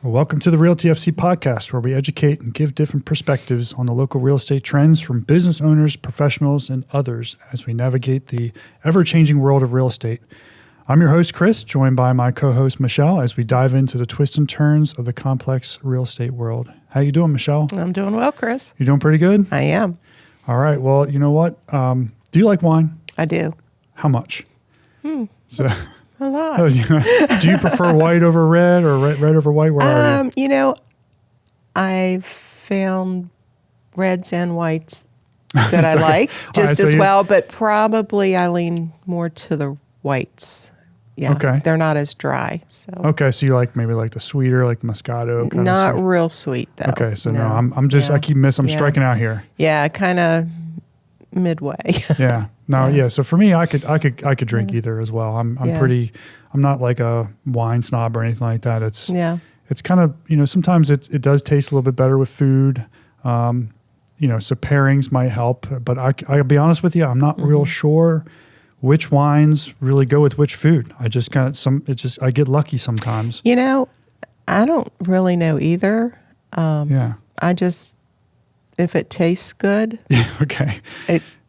Well, welcome to the Realty FC podcast, where we educate and give different perspectives on the local real estate trends from business owners, professionals, and others as we navigate the ever-changing world of real estate. I'm your host, Chris, joined by my co-host, Michelle, as we dive into the twists and turns of the complex real estate world. How you doing, Michelle? I'm doing well, Chris. You doing pretty good? I am. All right. Well, you know what? Do you like wine? I do. How much? So, A lot. do you prefer white over red or red over white? Where are you? You know, I've found reds and whites that I like just as well, but probably I lean more to the whites. Yeah. Okay. They're not as dry. So Okay, so you like maybe like the sweeter, like the Moscato kind not of sweet. real sweet though. Okay, so no, I'm just I keep I'm striking out here. Yeah, kind of midway. Yeah. No, yeah. So for me, I could drink either as well. I'm pretty. I'm not like a wine snob or anything like that. It's kind of, sometimes it does taste a little bit better with food. So pairings might help. But I'll be honest with you, I'm not real sure which wines really go with which food. I just I get lucky sometimes. I don't really know either. I just, if it tastes good. Yeah. Okay.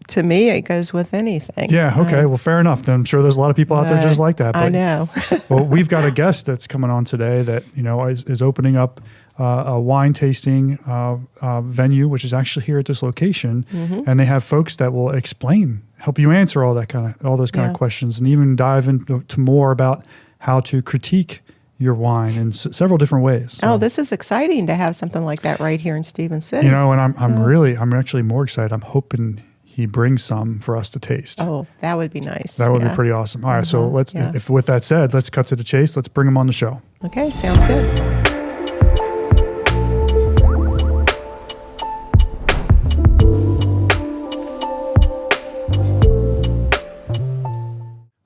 To me, it goes with anything. Yeah. Okay. Well, fair enough. Then I'm sure there's a lot of people out there just like that. But, I know. Well, we've got a guest that's coming on today that, is opening up a wine tasting venue, which is actually here at this location. Mm-hmm. And they have folks that will help you answer all those kind of questions, and even dive into more about how to critique your wine in several different ways. So, this is exciting to have something like that right here in Stephen City. And I'm actually more excited. I'm hoping he brings some for us to taste. Oh, that would be nice. That would be pretty awesome. All right, so with that said, let's cut to the chase. Let's bring him on the show. Okay, sounds good.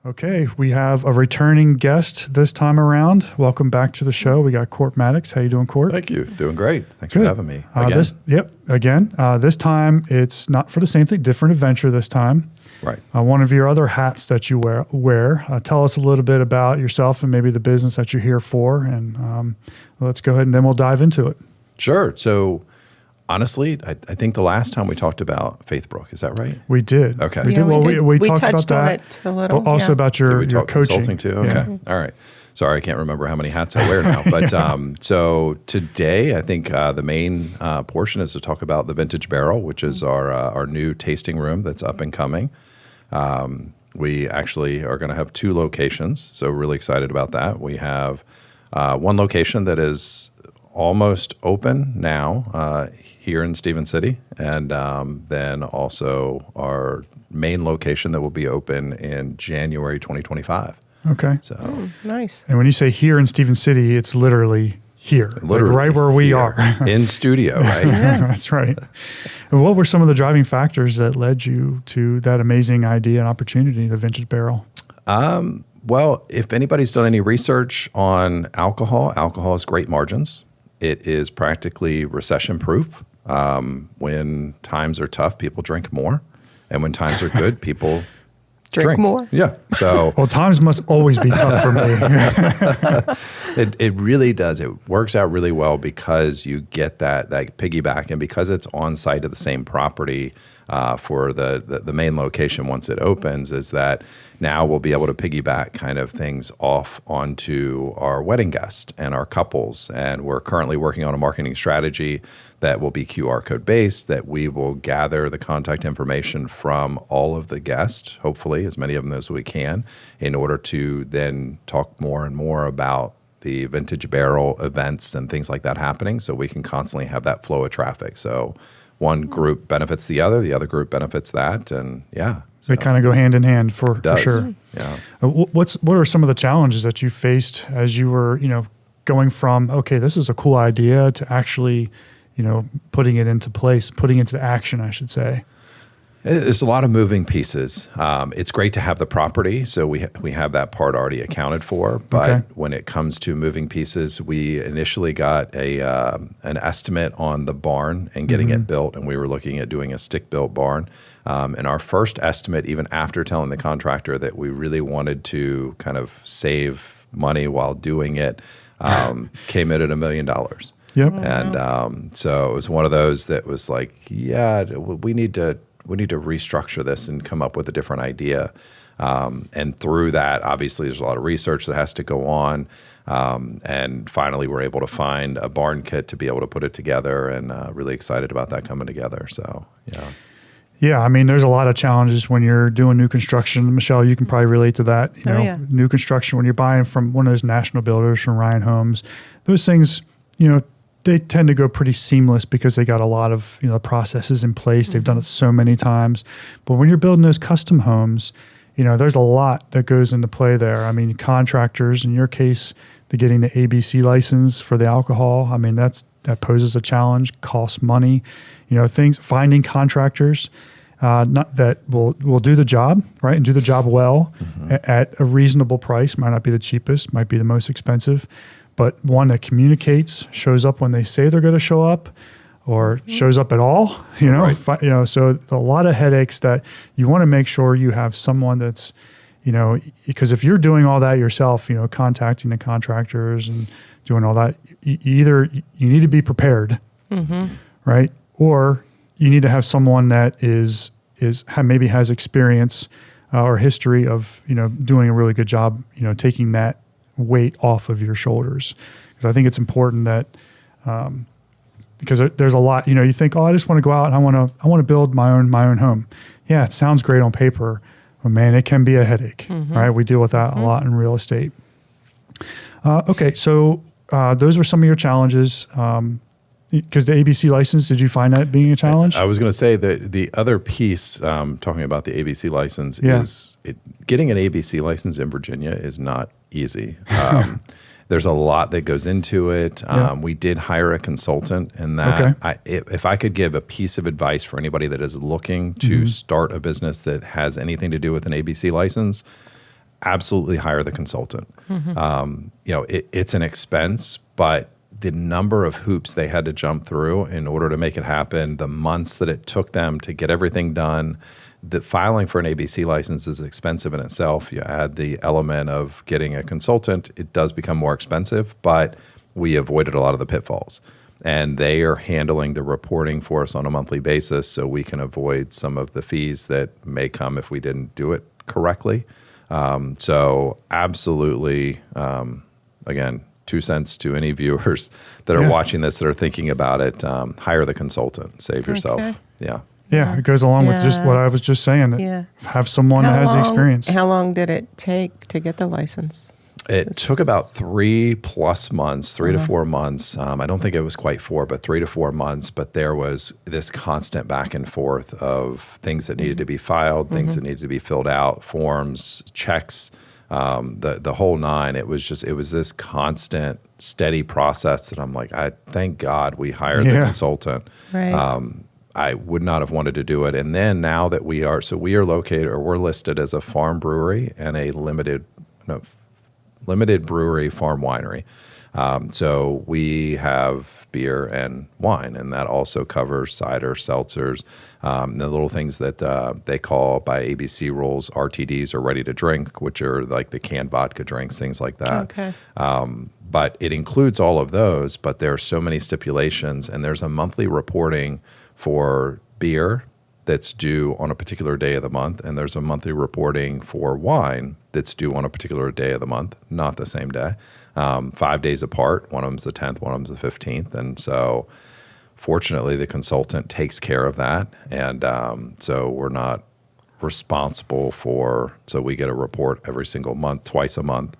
Okay, we have a returning guest this time around. Welcome back to the show. We got Cort Maddox. How you doing, Cort? Thank you. Doing great. Thanks for having me again. This time, it's not for the same thing, different adventure this time. Right. One of your other hats that you wear. Tell us a little bit about yourself and maybe the business that you're here for, and let's go ahead and then we'll dive into it. Sure. So, honestly, I think the last time we talked about Faithbrook, is that right? We did. Okay. We did. We talked touched about on that. it a little. But also about your coaching. Consulting too? Okay. Yeah. All right. Sorry, I can't remember how many hats I wear now. But so today, I think the main portion is to talk about the Vintage Barrel, which is our new tasting room that's up and coming. We actually are going to have 2 locations, so really excited about that. We have one location that is almost open now here in Stephen City, and then also our main location that will be open in January 2025. Okay. So nice. And when you say here in Stephen City, it's literally here, literally right where we are. In studio, right? That's right. And what were some of the driving factors that led you to that amazing idea and opportunity, the Vintage Barrel? Well, if anybody's done any research on alcohol has great margins. It is practically recession-proof. When times are tough, people drink more. And when times are good, people drink more. Yeah. So well, times must always be tough for me. It really does. It works out really well because you get that piggyback, and because it's on site of the same property for the main location once it opens, is that now we'll be able to piggyback kind of things off onto our wedding guests and our couples. And we're currently working on a marketing strategy that will be QR code based, that we will gather the contact information from all of the guests, hopefully as many of them as we can, in order to then talk more and more about the Vintage Barrel events and things like that happening, so we can constantly have that flow of traffic. So one group benefits the other group benefits that, and They kind of go hand in hand for sure. Yeah. What are some of the challenges that you faced as you were, going from, okay, this is a cool idea, to actually, putting it into place, putting it into action, I should say? There's a lot of moving pieces. It's great to have the property, so we have that part already accounted for. But when it comes to moving pieces, we initially got an estimate on the barn and getting it built, and we were looking at doing a stick-built barn. And our first estimate, even after telling the contractor that we really wanted to kind of save money while doing it, came in at $1 million. Yep. And so it was one of those that was like, yeah, we need to restructure this and come up with a different idea. And through that, obviously, there's a lot of research that has to go on. And finally, we're able to find a barn kit to be able to put it together, and really excited about that coming together. So, yeah. Yeah, I mean, there's a lot of challenges when you're doing new construction. Michelle, you can probably relate to that. You know, new construction, when you're buying from one of those national builders, from Ryan Homes, those things, you know, they tend to go pretty seamless because they got a lot of, you know, processes in place. They've done it so many times. But when you're building those custom homes, you know, there's a lot that goes into play there. I mean, contractors, in your case, the getting the ABC license for the alcohol, I mean, that poses a challenge, costs money. You know, finding contractors that will do the job, right, and do the job well at a reasonable price. Might not be the cheapest, might be the most expensive, but one that communicates, shows up when they say they're going to show up, or shows up at all. You know, you know. So a lot of headaches that you want to make sure you have someone that's, you know, because if you're doing all that yourself, you know, contacting the contractors and doing all that, either you need to be prepared, right? Or you need to have someone that maybe has experience or history of, you know, doing a really good job, you know, taking that weight off of your shoulders. Because I think it's important that, because there's a lot, you know, you think, oh, I just want to go out and I want to build my own home. Yeah, it sounds great on paper, but man, it can be a headache, right? We deal with that a lot in real estate. Okay, so those were some of your challenges. Because the ABC license, did you find that being a challenge? I was going to say that the other piece, talking about the ABC license, is getting an ABC license in Virginia is not easy. There's a lot that goes into it. We did hire a consultant, and that if I could give a piece of advice for anybody that is looking to start a business that has anything to do with an ABC license, absolutely hire the consultant. You know, it's an expense, but the number of hoops they had to jump through in order to make it happen, the months that it took them to get everything done. The filing for an ABC license is expensive in itself. You add the element of getting a consultant, it does become more expensive, but we avoided a lot of the pitfalls. And they are handling the reporting for us on a monthly basis, so we can avoid some of the fees that may come if we didn't do it correctly. So absolutely, again, 2 cents to any viewers that are watching this that are thinking about it, hire the consultant, save yourself. Yeah, it goes along with just what I was just saying. Have someone that has the experience. How long did it take to get the license? It took about 3+ months, 3 to 4 months. I don't think it was quite 4, but 3 to 4 months. But there was this constant back and forth of things that needed to be filed, things that needed to be filled out, forms, checks, the whole nine. It was this constant, steady process that I'm like, I thank God we hired the consultant. Right. I would not have wanted to do it. And then now that we're listed as a farm brewery and a limited brewery farm winery. So we have beer and wine, and that also covers cider, seltzers, the little things that they call by ABC rules RTDs, or ready to drink, which are like the canned vodka drinks, things like that. Okay. But it includes all of those, but there are so many stipulations, and there's a monthly reporting for beer that's due on a particular day of the month, and there's a monthly reporting for wine that's due on a particular day of the month, not the same day, 5 days apart. One of them's the 10th, one of them's the 15th. And so fortunately, the consultant takes care of that. And so we're not responsible so we get a report every single month, twice a month.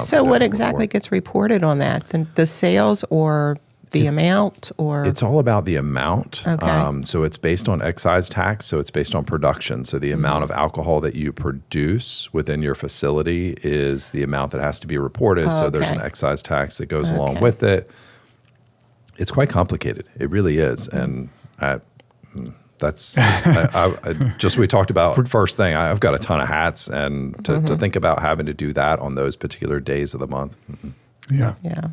So what exactly gets reported on that? The sales or the amount, or? It's all about the amount. Okay. So it's based on excise tax. So it's based on production. So the amount of alcohol that you produce within your facility is the amount that has to be reported. So there's an excise tax that goes along with it. It's quite complicated. It really is. And we talked about first thing, I've got a ton of hats, and to think about having to do that on those particular days of the month. Yeah. Yeah.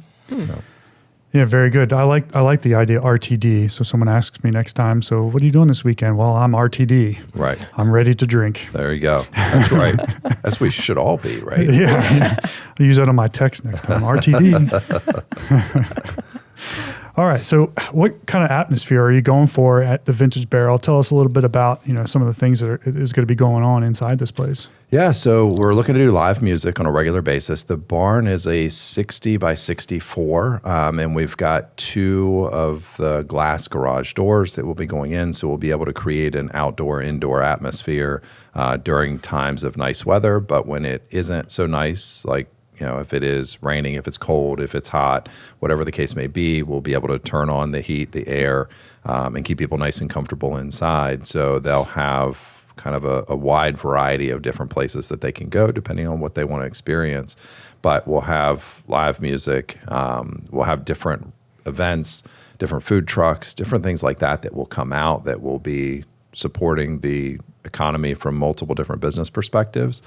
Yeah, very good. I like the idea RTD. So someone asks me next time, so what are you doing this weekend? Well, I'm RTD. Right. I'm ready to drink. There you go. That's right. That's what we should all be, right? Yeah. I'll use that on my text next time. RTD. All right. So what kind of atmosphere are you going for at the Vintage Barrel? Tell us a little bit about, some of the things that is going to be going on inside this place. Yeah. So we're looking to do live music on a regular basis. The barn is a 60 by 64, and we've got 2 of the glass garage doors that will be going in. So we'll be able to create an outdoor-indoor atmosphere during times of nice weather. But when it isn't so nice, like if it is raining, if it's cold, if it's hot, whatever the case may be, we'll be able to turn on the heat, the air, and keep people nice and comfortable inside. So they'll have kind of a wide variety of different places that they can go depending on what they want to experience. But we'll have live music, we'll have different events, different food trucks, different things like that will come out that will be supporting the economy from multiple different business perspectives.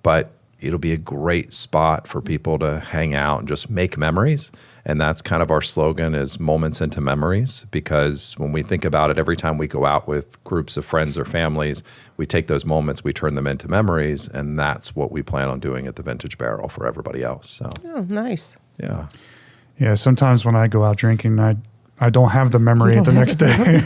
But it'll be a great spot for people to hang out and just make memories. And that's kind of our slogan is moments into memories, because when we think about it, every time we go out with groups of friends or families, we take those moments, we turn them into memories. And that's what we plan on doing at the Vintage Barrel for everybody else. So, oh, nice. Yeah. Yeah. Sometimes when I go out drinking, I don't have the memory the next day.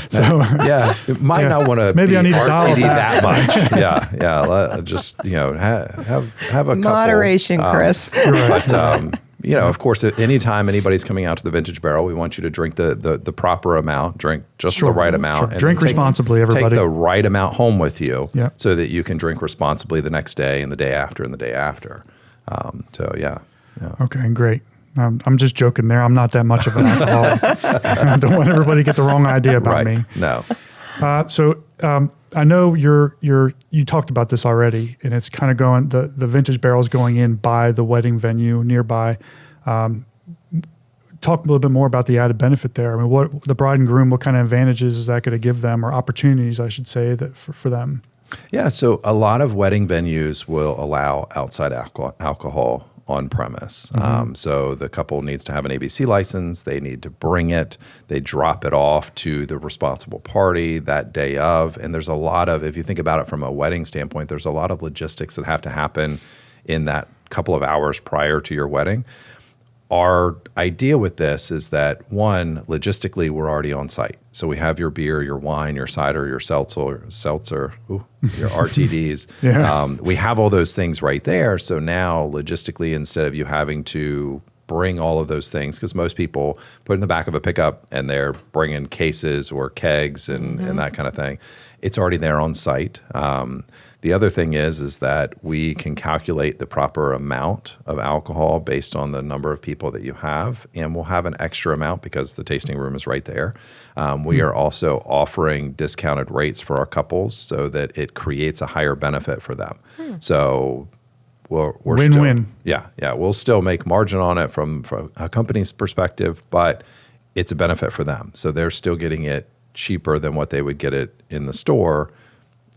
So yeah, it might not want to maybe I need RTD that much. Yeah. Just have a moderation, couple. Chris. But of course, anytime anybody's coming out to the Vintage Barrel, we want you to drink the proper amount, drink just the right amount, and drink responsibly. Everybody take the right amount home with you, so that you can drink responsibly the next day and the day after and the day after. Okay, great. I'm just joking there. I'm not that much of an alcoholic. I don't want everybody to get the wrong idea about me. No. So I know you talked about this already, and it's kind of going, the Vintage Barrel is going in by the wedding venue nearby. Talk a little bit more about the added benefit there. I mean, what the bride and groom, what kind of advantages is that going to give them, or opportunities, I should say, that for them? Yeah, so a lot of wedding venues will allow outside alcohol on premise. Mm-hmm. So the couple needs to have an ABC license. They need to bring it. They drop it off to the responsible party that day of. And there's a lot of, if you think about it from a wedding standpoint, there's a lot of logistics that have to happen in that couple of hours prior to your wedding. Our idea with this is that, one, logistically, we're already on site. So we have your beer, your wine, your cider, your seltzer, your RTDs. Yeah. We have all those things right there. So now, logistically, instead of you having to bring all of those things, because most people put it in the back of a pickup and they're bringing cases or kegs and that kind of thing, it's already there on site. The other thing is that we can calculate the proper amount of alcohol based on the number of people that you have, and we'll have an extra amount because the tasting room is right there. We are also offering discounted rates for our couples so that it creates a higher benefit for them. So we're win-win. Yeah. We'll still make margin on it from a company's perspective, but it's a benefit for them. So they're still getting it cheaper than what they would get it in the store.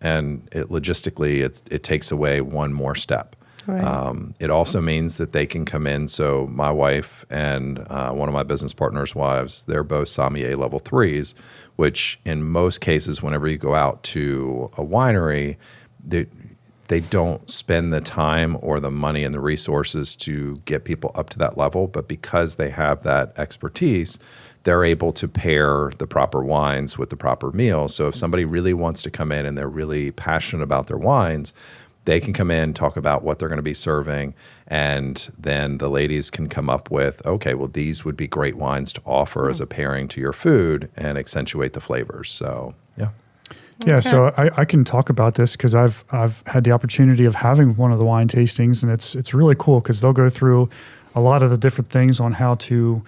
And logistically, it takes away one more step. Right. It also means that they can come in. So my wife and one of my business partners' wives, they're both sommelier level 3s, which in most cases, whenever you go out to a winery, they don't spend the time or the money and the resources to get people up to that level. But because they have that expertise, they're able to pair the proper wines with the proper meals. So if somebody really wants to come in and they're really passionate about their wines, they can come in, talk about what they're going to be serving, and then the ladies can come up with, okay, well, these would be great wines to offer as a pairing to your food and accentuate the flavors. So, yeah. Yeah, so I can talk about this because I've had the opportunity of having one of the wine tastings, and it's really cool because they'll go through a lot of the different things on how to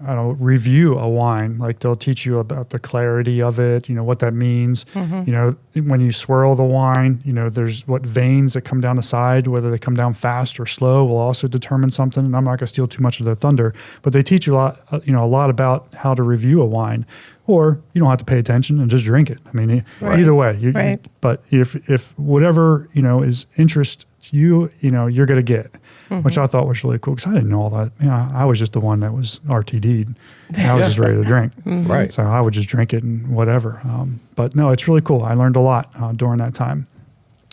review a wine. Like they'll teach you about the clarity of it, what that means. Mm-hmm. When you swirl the wine, there's what veins that come down the side, whether they come down fast or slow will also determine something. And I'm not going to steal too much of their thunder, but they teach you a lot about how to review a wine. Or you don't have to pay attention and just drink it. I mean, either way. But if whatever is interest you're going to get, which I thought was really cool because I didn't know all that. I was just the one that was RTD'd. I was just ready to drink. Right. So I would just drink it and whatever. But no, it's really cool. I learned a lot during that time.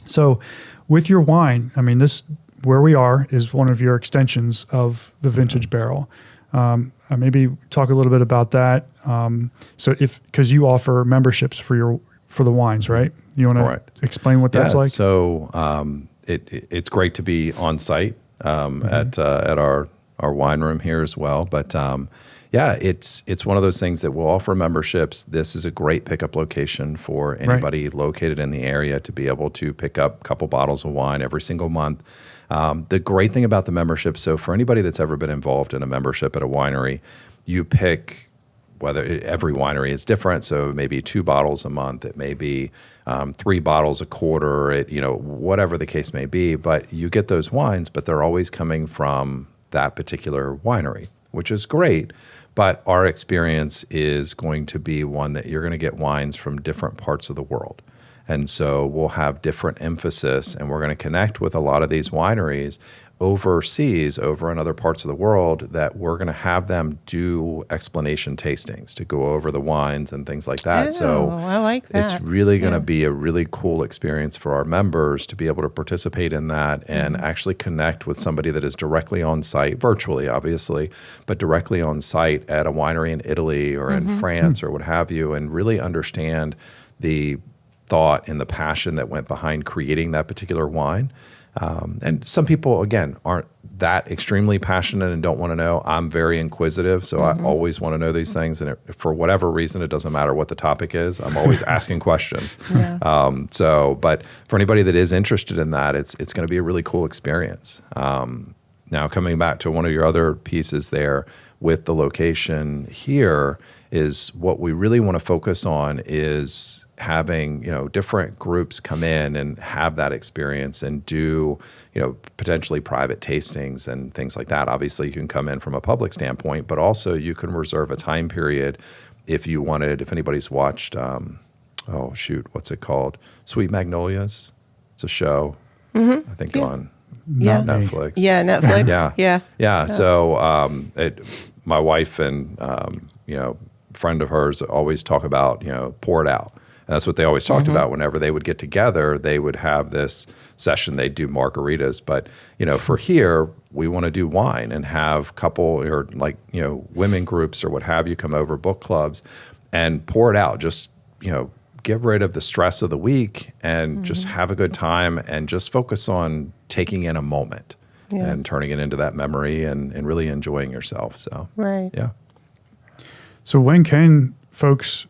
So with your wine, I mean, this where we are is one of your extensions of the vintage barrel. Maybe talk a little bit about that. So because you offer memberships for the wines, right? You want to explain what that's like? So it's great to be on site at our wine room here as well. But it's one of those things that we'll offer memberships. This is a great pickup location for anybody located in the area to be able to pick up a couple bottles of wine every single month. The great thing about the membership, so for anybody that's ever been involved in a membership at a winery, you pick every winery is different. So maybe 2 bottles a month, it may be 3 bottles a quarter, whatever the case may be. But you get those wines, but they're always coming from that particular winery, which is great. But our experience is going to be one that you're going to get wines from different parts of the world. And so we'll have different emphasis, and we're going to connect with a lot of these wineries overseas, over in other parts of the world, that we're going to have them do explanation tastings to go over the wines and things like that. So I like that. It's really going to be a really cool experience for our members to be able to participate in that and actually connect with somebody that is directly on site, virtually obviously, but directly on site at a winery in Italy or in France or what have you, and really understand the thought and the passion that went behind creating that particular wine. And some people, again, aren't that extremely passionate and don't want to know. I'm very inquisitive, so I always want to know these things. And for whatever reason, it doesn't matter what the topic is. I'm always asking questions. But for anybody that is interested in that, it's going to be a really cool experience. Now, coming back to one of your other pieces there with the location here, is what we really want to focus on is having, different groups come in and have that experience and do, potentially private tastings and things like that. Obviously, you can come in from a public standpoint, but also you can reserve a time period if you wanted. If anybody's watched, what's it called? Sweet Magnolias. It's a show, I think on Netflix. Yeah, Netflix. Yeah. So my wife and friend of hers always talk about, pour it out. And that's what they always talked about whenever they would get together. They would have this session. They'd do margaritas. But, for here, we want to do wine and have couple or women groups or what have you come over, book clubs, and pour it out. Just, get rid of the stress of the week and just have a good time and just focus on taking in a moment and turning it into that memory and really enjoying yourself. So, yeah. So when can folks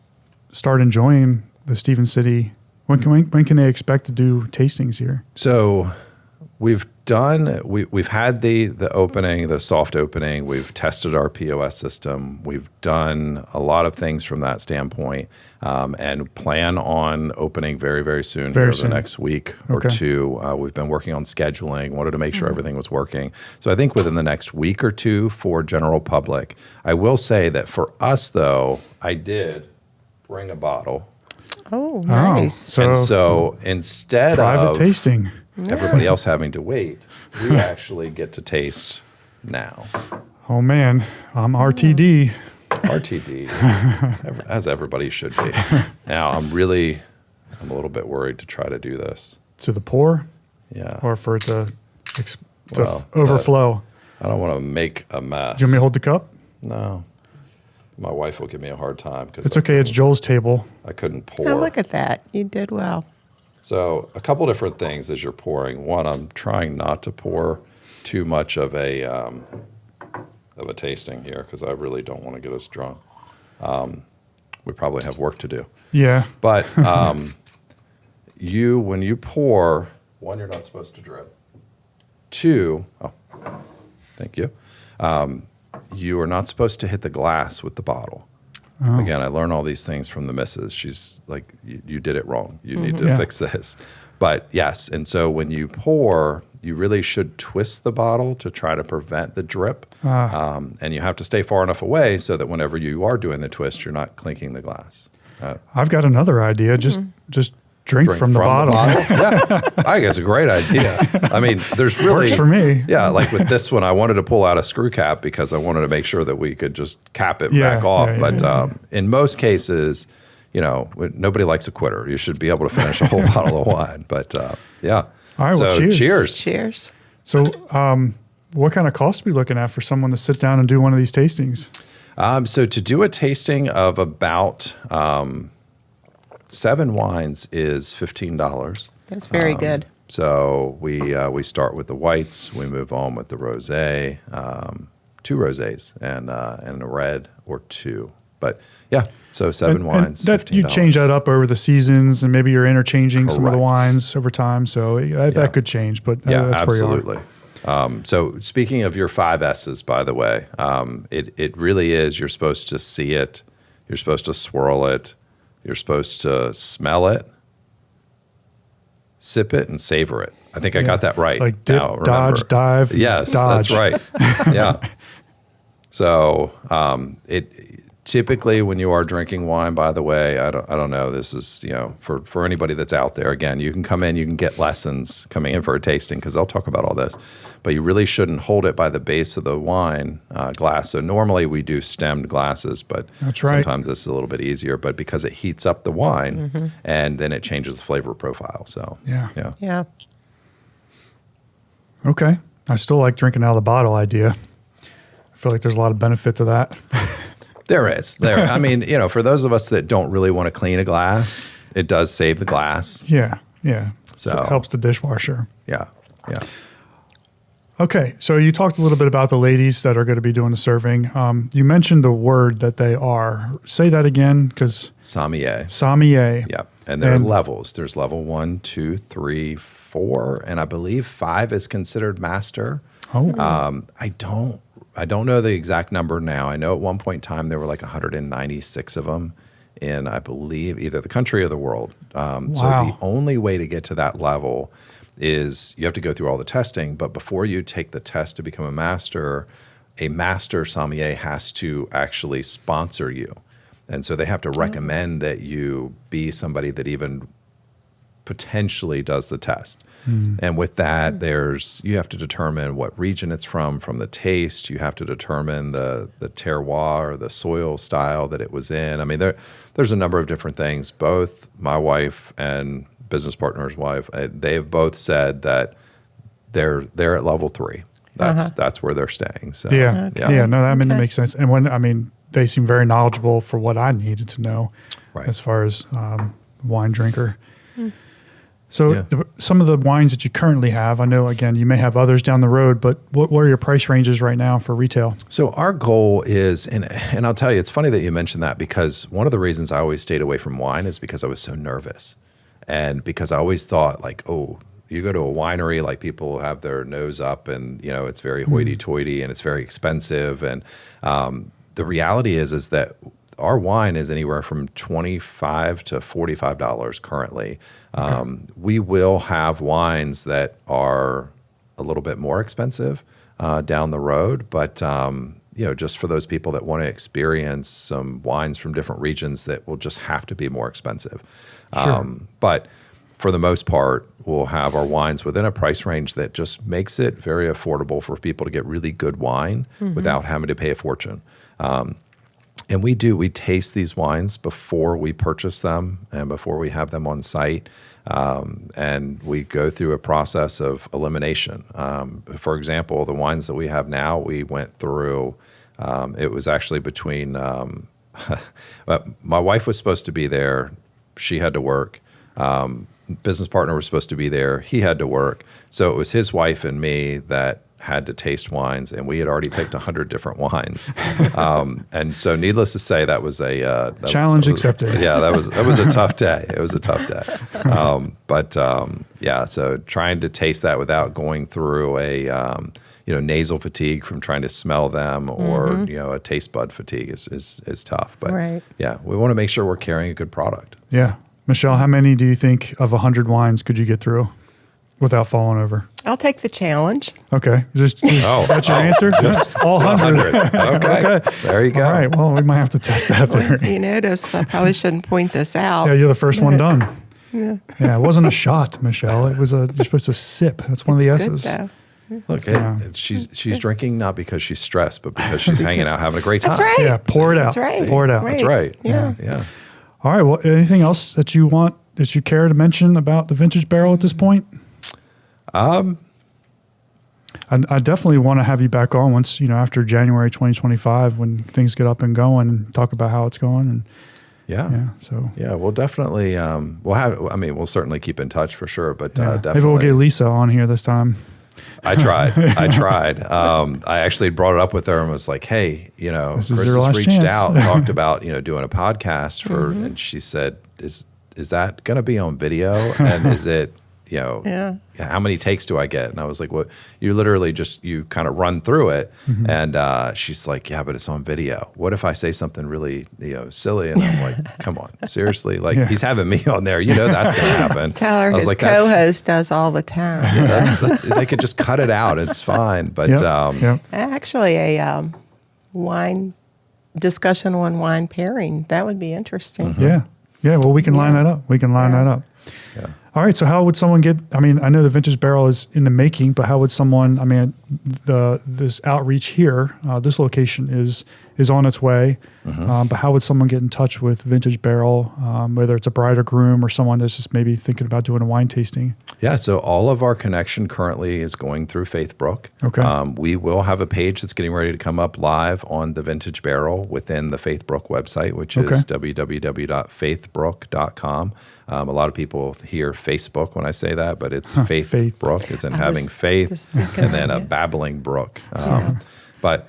start enjoying the Stephen City? When can they expect to do tastings here? So we've had the opening, the soft opening. We've tested our POS system. We've done a lot of things from that standpoint, and plan on opening very, very soon. The next week or two. We've been working on scheduling, wanted to make sure everything was working. So I think within the next week or two for general public. I will say that for us, though, I did bring a bottle. Oh, nice. So instead private of tasting, everybody else having to wait, we actually get to taste now. Oh, man. I'm RTD. RTD, as everybody should be. Now, I'm a little bit worried to try to do this. To the pour? Yeah. Or for it to overflow? I don't want to make a mess. Do you want me to hold the cup? No. My wife will give me a hard time. It's okay. It's Joel's table. I couldn't pour. Oh, look at that. You did well. So a couple different things as you're pouring. One, I'm trying not to pour too much of a tasting here because I really don't want to get us drunk. We probably have work to do. Yeah. But when you pour, one, you're not supposed to drip. Two, thank you. You are not supposed to hit the glass with the bottle. Oh. Again, I learned all these things from the missus. She's like, you did it wrong. You need to fix this. But yes, and so when you pour, you really should twist the bottle to try to prevent the drip. And you have to stay far enough away so that whenever you are doing the twist, you're not clinking the glass. I've got another idea. Just drink from the bottle. Yeah, I think it's a great idea. I mean, there's really works for me. Yeah, like with this one, I wanted to pull out a screw cap because I wanted to make sure that we could just cap it back off. But in most cases, nobody likes a quitter. You should be able to finish a whole bottle of wine. But yeah. All right. So well, cheers. Cheers. So, what kind of cost are we looking at for someone to sit down and do one of these tastings? So to do a tasting of about 7 wines is $15. That's very good. So we start with the whites, we move on with the rosé, 2 rosés, and a red or 2. But yeah, so 7 wines. And that you change that up over the seasons, and maybe you're interchanging some of the wines over time. So that could change, but that's absolutely. where you are. So speaking of your 5 S's, by the way, it really is. You're supposed to see it. You're supposed to swirl it. You're supposed to smell it, sip it, and savor it. I think I got that right. Like dip, now, dodge, dive. Yes, dodge. That's right. Yeah. So typically when you are drinking wine, by the way, I don't know, this is, for anybody that's out there, again, you can come in, you can get lessons coming in for a tasting because they'll talk about all this, but you really shouldn't hold it by the base of the wine glass. So normally we do stemmed glasses, but sometimes this is a little bit easier, but because it heats up the wine and then it changes the flavor profile. So yeah. Okay. I still like drinking out of the bottle idea. I feel like there's a lot of benefit to that. There is. I mean, for those of us that don't really want to clean a glass, it does save the glass. Yeah. So it helps the dishwasher. Yeah. Okay, so you talked a little bit about the ladies that are going to be doing the serving. You mentioned the word that they are. Say that again, because sommelier. Sommelier. Yeah, and there are levels. There's level 1, 2, 3, 4, and I believe 5 is considered master. Oh. I don't know the exact number now. I know at one point in time there were like 196 of them in, I believe, either the country or the world. Wow. So the only way to get to that level is you have to go through all the testing, but before you take the test to become a master sommelier has to actually sponsor you. And so they have to recommend that you be somebody that even potentially does the test. And with that, you have to determine what region it's from the taste. You have to determine the terroir or the soil style that it was in. I mean, there's a number of different things. Both my wife and business partner's wife, they've both said that they're at level 3. That's where they're staying. So no, that makes sense. And they seem very knowledgeable for what I needed to know as far as wine drinker. So some of the wines that you currently have, I know, again, you may have others down the road, but what are your price ranges right now for retail? So our goal is, and I'll tell you, it's funny that you mentioned that because one of the reasons I always stayed away from wine is because I was so nervous. And because I always thought like, oh, you go to a winery, like people have their nose up and, it's very hoity-toity and it's very expensive. And the reality is that our wine is anywhere from $25 to $45 currently. We will have wines that are a little bit more expensive down the road, but just for those people that want to experience some wines from different regions that will just have to be more expensive. Sure. But for the most part, we'll have our wines within a price range that just makes it very affordable for people to get really good wine without having to pay a fortune. And we taste these wines before we purchase them and before we have them on site. And we go through a process of elimination. For example, the wines that we have now, we went through, it was actually between, my wife was supposed to be there. She had to work. Business partner was supposed to be there. He had to work. So it was his wife and me that had to taste wines, and we had already picked 100 different wines. And so needless to say, that was a challenge accepted. Yeah, that was a tough day. It was a tough day. So trying to taste that without going through a nasal fatigue from trying to smell them or a taste bud fatigue is tough. But we want to make sure we're carrying a good product. Yeah. Michelle, how many do you think of 100 wines could you get through without falling over? I'll take the challenge. Okay. That's your answer? Just all 100. Okay. There you go. All right. Well, we might have to test that theory. You notice I probably shouldn't point this out. Yeah, you're the first one done. Yeah, it wasn't a shot, Michelle. It was you're supposed to sip. That's one of the S's. Look, she's drinking not because she's stressed, but because she's hanging out, having a great time. That's right. Yeah, pour it out. That's right. Pour it out. That's right. Yeah. All right. Well, anything else that you care to mention about the vintage barrel at this point? I definitely want to have you back on once, after January 2025 when things get up and going and talk about how it's going. And we'll definitely, we'll certainly keep in touch for sure, but definitely. Maybe we'll get Lisa on here this time. I tried. I actually brought it up with her and was like, hey, Chris has reached out, talked about, doing a podcast and she said, is that going to be on video? And is it, how many takes do I get? And I was like, well, you literally you kind of run through it. And she's like, yeah, but it's on video. What if I say something really, silly? And I'm like, come on, seriously? Like he's having me on there. That's going to happen. Tell her his co-host does all the time. They could just cut it out. It's fine. But actually a wine discussion on wine pairing, that would be interesting. Yeah. Well, we can line that up. Yeah. All right. So how would someone I know the vintage barrel is in the making, but how would someone, this outreach here, this location is on its way. But how would someone get in touch with Vintage Barrel, whether it's a bride or groom or someone that's just maybe thinking about doing a wine tasting? Yeah. So all of our connection currently is going through Faithbrook. Okay. We will have a page that's getting ready to come up live on the Vintage Barrel within the Faithbrook website, which is www.faithbrook.com. A lot of people hear Facebook when I say that, but it's Faithbrook, as in having faith, and then a babbling brook. But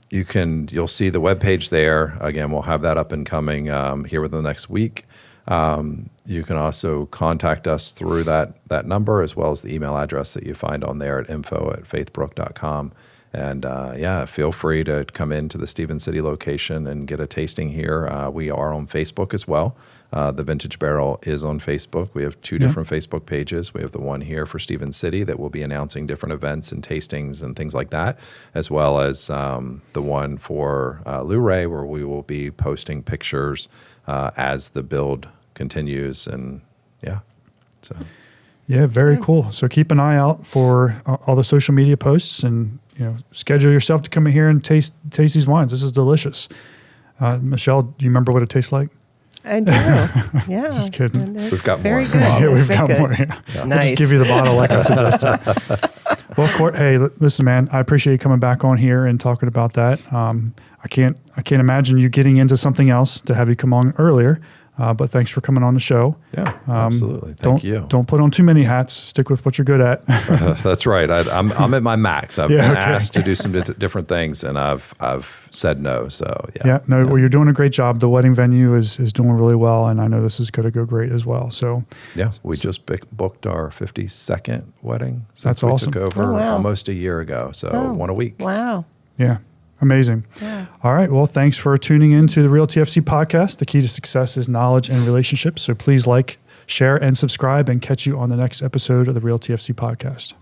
you'll see the webpage there. Again, we'll have that up and coming here within the next week. You can also contact us through that number, as well as the email address that you find on there at info@faithbrook.com. And feel free to come into the Stephen City location and get a tasting here. We are on Facebook as well. The Vintage Barrel is on Facebook. We have two different Facebook pages. We have the one here for Stephen City that will be announcing different events and tastings and things like that, as well as the one for Luray, where we will be posting pictures as the build continues. And very cool. So keep an eye out for all the social media posts and schedule yourself to come in here and taste these wines. This is delicious. Michelle, do you remember what it tastes like? I do. Yeah. Just kidding. We've got very more. Good. Yeah, we've got good. more. Yeah. Nice. We'll just give you the bottle like I suggested. Well, Cort, hey, listen, man, I appreciate you coming back on here and talking about that. I can't imagine you getting into something else to have you come on earlier. But thanks for coming on the show. Yeah, absolutely. Thank you. Don't put on too many hats. Stick with what you're good at. That's right. I'm at my max. I've been asked to do some different things, and I've said no. So well, you're doing a great job. The wedding venue is doing really well, and I know this is going to go great as well. So we just booked our 52nd wedding. That's awesome. We took over almost a year ago. So 1 a week. Wow. Yeah. Amazing. Yeah. All right. Well, thanks for tuning in to the Real TFC podcast. The key to success is knowledge and relationships. So please like, share, and subscribe, and catch you on the next episode of the Real TFC podcast.